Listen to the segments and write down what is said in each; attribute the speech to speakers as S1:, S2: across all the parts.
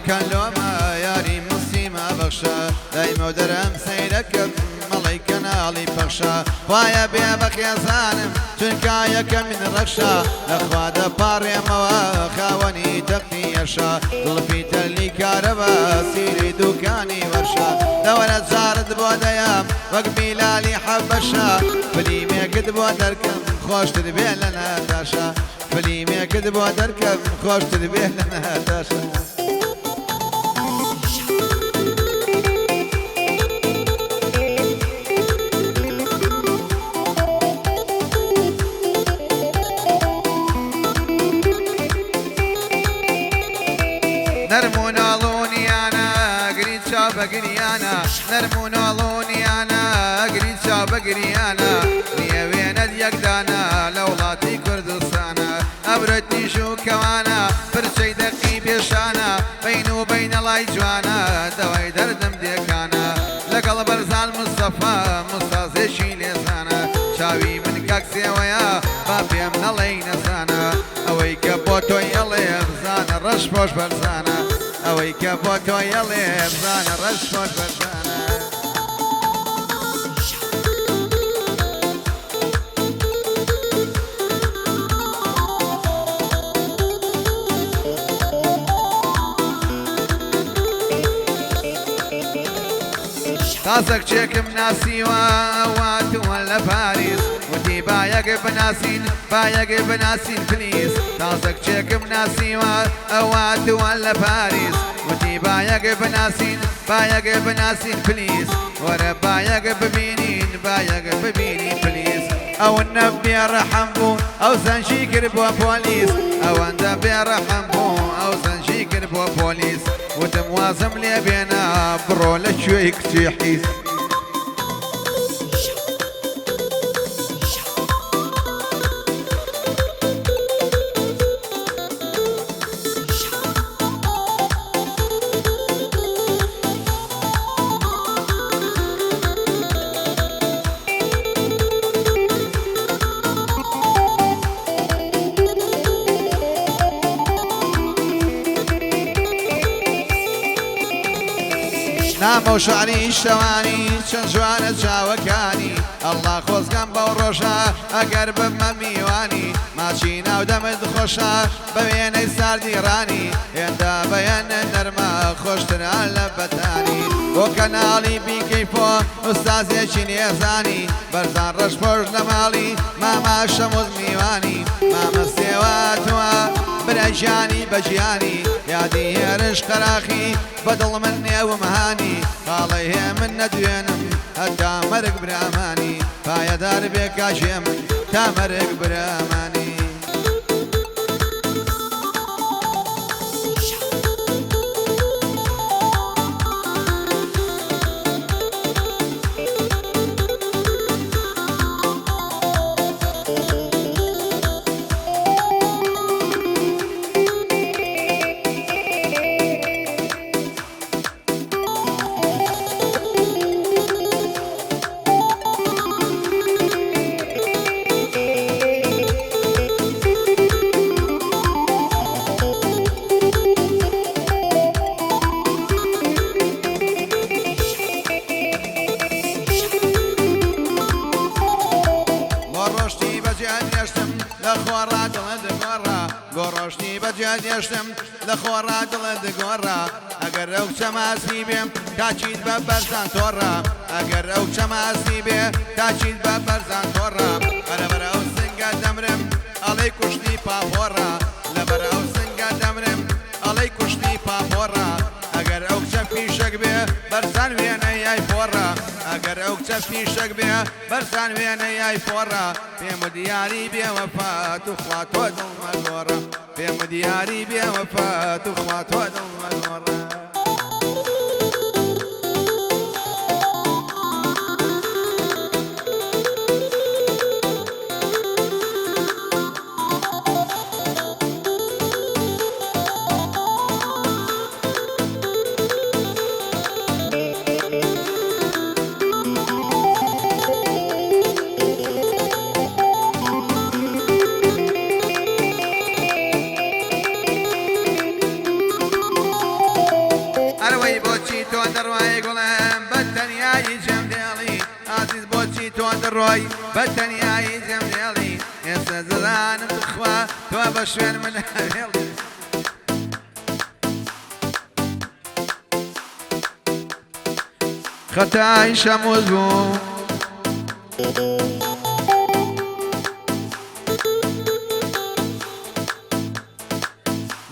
S1: كلوما ياري مسيما بخشا دايما درم سيركب ملايكا نالي بخشا وايا بيبك يا زانم تنكايا من رخشا لخواد باري موا خاوني تقني يشا ظلفي تلي كاربا سيري دوكاني ورشا دورة زارد بوديام وقبيلالي حبشا فلي ميكد بودركم خوش تربيه لنا تاشا فلي ميكد بودركم خوش تربيه لنا تاشا نرمون علوني أنا قريت شاب قريانا نرمون علوني أنا قريت شاب قريانا نيا وين اليقدانا لولاتي كردستانا أبرتني شو كوانا فرشي دقي بيشانا بين وبين الله جوانا دواي دردم ديكانا لقل برزان مصطفى مصطفى شيلي زانا شاوي من كاكسي ويا بابي من الله نسانا اويك بوتو يلي بزانا رش بوش برزانا اويك بوتو يلي بزانا رش بوش برزانا تاسك شيك بناسي وات ولا باريس ودي بايق بناسين بليز تاسك شيك بناسي وات ولا باريس ودي بايق بناسين بليز ورا بايق ببينين بليز او النبي رحمبو او سنشيكر بو بوليس او النبي رحمبو او سنشيكر بو بوليس وتموازم لي بينا برو لشويك تحيس نامو شعري شواني شنجوانة جاوكاني الله خوز قنبا وروشا اقرب مميواني ماشينا ودمد خوشا ببيني سار ديراني يندا بيان نرما خوشتر على بتاني وكنالي بكيفو استاذي شنيزاني برزان رش برج نمالي ماما شموز ميواني ماما سيواتوا برجاني بجياني يا ديرش قراخي بدل مني ومهاني خاليه من ندوينم حتى مرق براماني فايا دار بك عشيم تامرق براماني گۆڕۆشتی بەجێ دێشتم لە خۆڕا دڵت گۆڕا ئەگەر ئەو چەماسی بێ تاچیت بە بەرزان تۆڕە ئەگەر ئەو چەماسی بێ تاچیت بە بەرزان تۆڕە بەرەبەر ئەو سنگە دەمرم ئەڵەی کوشتی پاپۆڕە لەبەر ئەو سنگە دەمرم ئەڵەی کوشتی پاپۆڕە ئەگەر ئەو کچە پیشەک بێ بەرزان وێنە یای پۆڕە ئەگەر ئەو کچە پیشەک بێ بەرزان وێنە یای پۆڕە پێم دیاری بێوەفات و خوا تۆ دڵمەگۆڕە پێم دیاری بێوەفات و خوا تۆ دڵمەگۆڕە تۆ دەڕوای گوڵم بە تەنیایی جێم دێڵی ئازیز بۆچی تۆ دەڕۆی بە تەنیایی جێم دێڵی ئێستا دەزانم بخوا تۆ بە شوێن من هەڵی خەتای شەموز بوو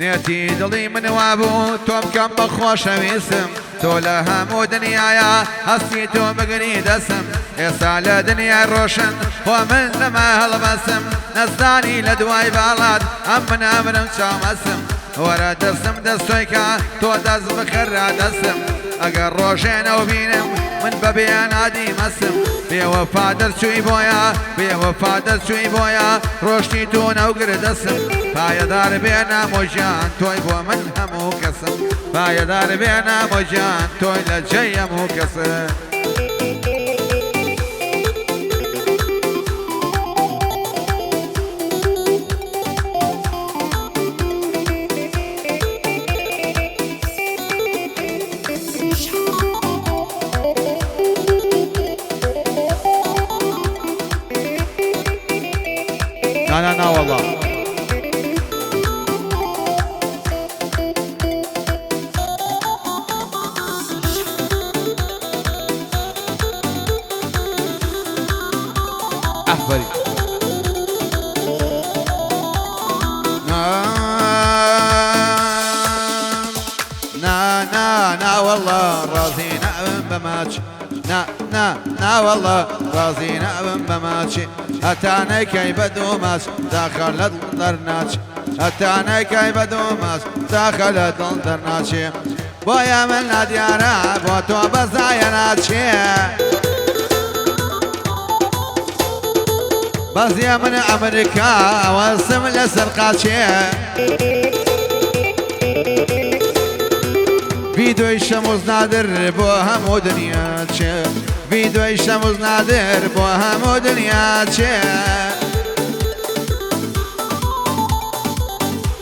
S1: نێتی دڵی من وابوو تۆ بکەم بە خۆشەویستم تۆ لە هەموو دنیاە هەستی تۆ بگری دەسم ئێستا لە دنیای ڕۆشن خۆ من لەمە هەڵبەسم نەزدانی لە دوای باڵات ئەم منامرم چاومەسم وەرە دەستم دەستۆیکە تۆ دەست بخەرا دەستم ئەگەر ڕۆژێنەوە بینم من بە بێنادی مەسم بێوەفا دەرچووی بۆیە بێوەفا دەرچووی بۆیە ڕۆشتی تۆ نەوگر دەسم پایەدار بێ نامۆژیان تۆی بۆ من هەموو کەسم پایەدار بێ نامۆژیان تۆی لە جێی هەموو کەسم
S2: لا والله أحبري
S1: نا والله راضينا بماتش نا والله راضينا بماتش هتاني كي بدو ماس داخل الدرناش هتاني كي بدو ماس داخل الدرناش بويا من ناديارا بوتو بزايناتشي بزيا من امريكا واسم لسرقاتشي فيديو شموز نادر بو همو دنياتشي فيديو شموز نادر بو همو دنياتشي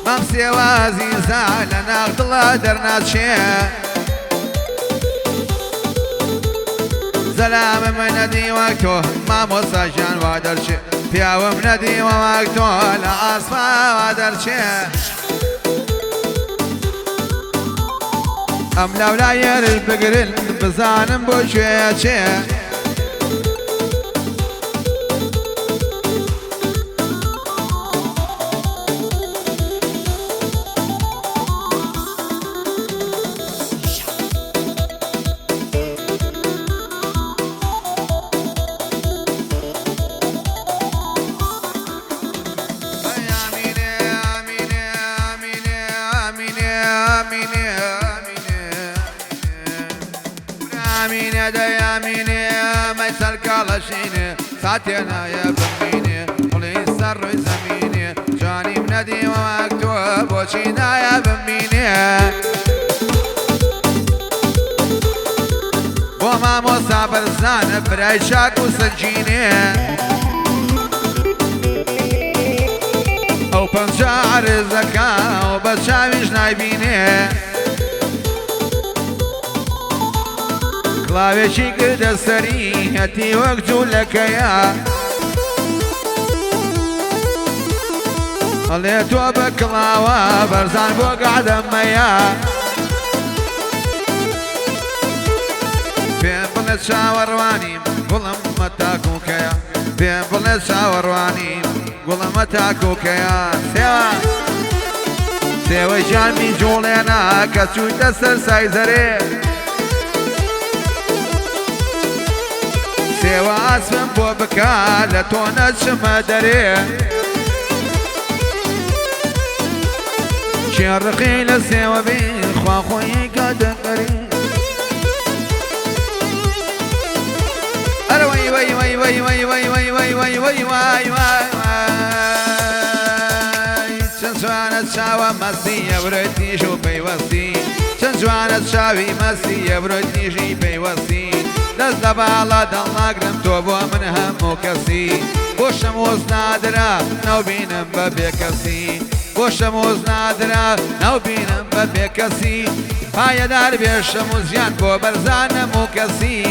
S1: ممسي وازيزا لناخد الله درناتشي زلام من ندي وقتو ما مصاجان وادرشي بياو من ندي وقتو لا أصفى وادرشي أم لولا يرل بقرل بزانم بوشويتشي يا دياميني ما يسالك على شيني ساعتنا يا بميني ولي سر زميني جاني منادي ومكتوب وشينا يا بميني وما مصاب الزان بريشاك وسجيني او بنشعر الزكاة وبتشاويش نايبيني كلاوێکی کردە سەری هەتی وەک جوولەکەیە ئەڵێ تۆ بە کڵاوە بەرزان بۆ گادەمەیە پێم بڵێت چاوەڕوانیم گوڵم مەتاکوکەیە پێم بڵێت چاوەڕوانیم گوڵم مەتاکوکەیە سێوەی ژانمی جوڵێنە کە چوویتە سەر سایزەرێ سێوە ئاسمم بۆ بکە لە تۆ نەچمە دەرێ شێڕقی لە سێوە بین خواخۆیی کە دەگەری ئەرە وەی وەی وەی وەی وەی وەی وەی وەی وەی وەی وای وای وای چەند جوانە چاوە مەستیە بڕۆی تیژ و پەیوەستی چەند جوانە چاوی مەستیە بڕۆی تیژی پەیوەستی دەست لە باڵا دڵناگرم تۆ بۆ من هەموو کەسی بۆ شەمۆز نادرا ناوبینم بە بێکەسی بۆ شەمۆز نادرا ناوبینم بە بێکەسی پایەدار بێ شەمۆزیان بۆ بەرزان هەموو کەسی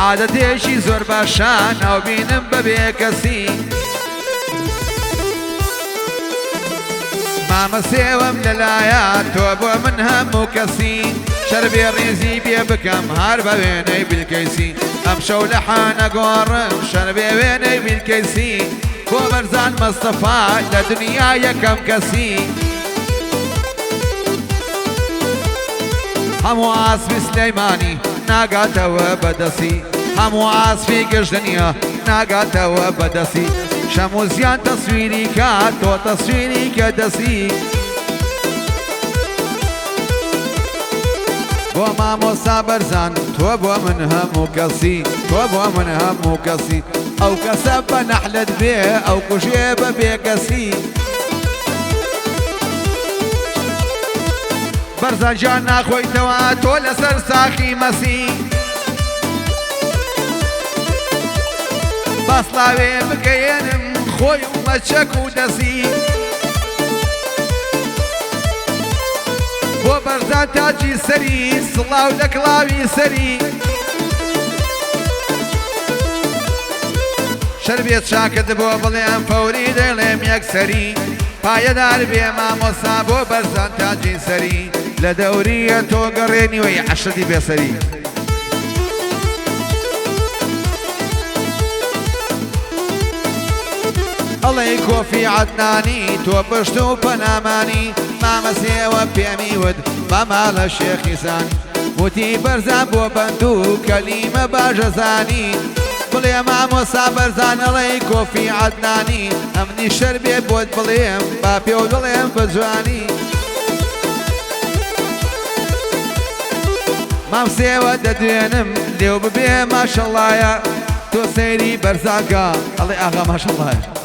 S1: عادەتێکی زۆر باشە ناوبینم بە بێکەسی مامەسێوەم لەلایە تۆ بۆ من هەموو کەسی شەربێ ڕێزی بێ بکەم هەر بە وێنەی بیلکەیسی ئەم شەو لە حانە گۆڕم شەربێ وێنەی بیلکەیسی بۆ بەرزان مەستەفا لە دنیا یەکەم کەسی هەموو ئاسپی سلەیمانی ناگاتەوە بەدەسی هەموو ئاسپی گەشتنیە ناگاتەوە بەدەسی شەمۆزیان تەسویری کات تۆ تەسویری کە دەسی بۆ مامۆستا بەرزان تۆ بۆ من هەموو کەسی تۆ بۆ من هەموو کەسی ئەو کەسە بە نەحلت بێ ئەو کوژێ بە بێکەسی بەرزان جان ناخۆیتەوە تۆ لەسەر ساخی مەسی بەسڵاوێ بگەێنم خۆی و مەچەک و دەسی بۆ بەرزان تاجی سەری سڵاو لە کڵاوی سەری شەربێت چاکت بۆ بڵێم فەوری دەڵێم یەکسەری پایەدار بێ مامۆستا بۆ بەرزان تاجی سەری لە دەوریە تۆ گەڕێنیوەی عەشەتی بێسەری ئەڵێ کۆفی عەدنانی تۆ پشت و پەنامانی مامەسێوە پێمی ود ماماڵە شێخی زانی وتی بەرزان بۆ بەند و کەلیمە باژەزانی بڵێ مامۆستا بەرزان ئەڵێ کۆفی عەدنانی ئەمنی شەربێ بۆت بڵێم با پێ و دڵێم بە جوانی مامسێوە دەدوێنم لێو ببێ ماشەڵڵایە تۆ سەیری بەرزانکە ئەڵێ ئاغا ماشەڵڵایە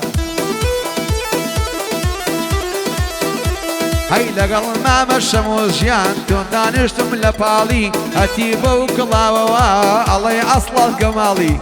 S1: هەی لەگەڵ مامە شەمۆژیان تۆ دانیشتم لە پاڵی هەتی بەو کڵاوەوە ئەڵێ ئەسڵەڵ کەماڵی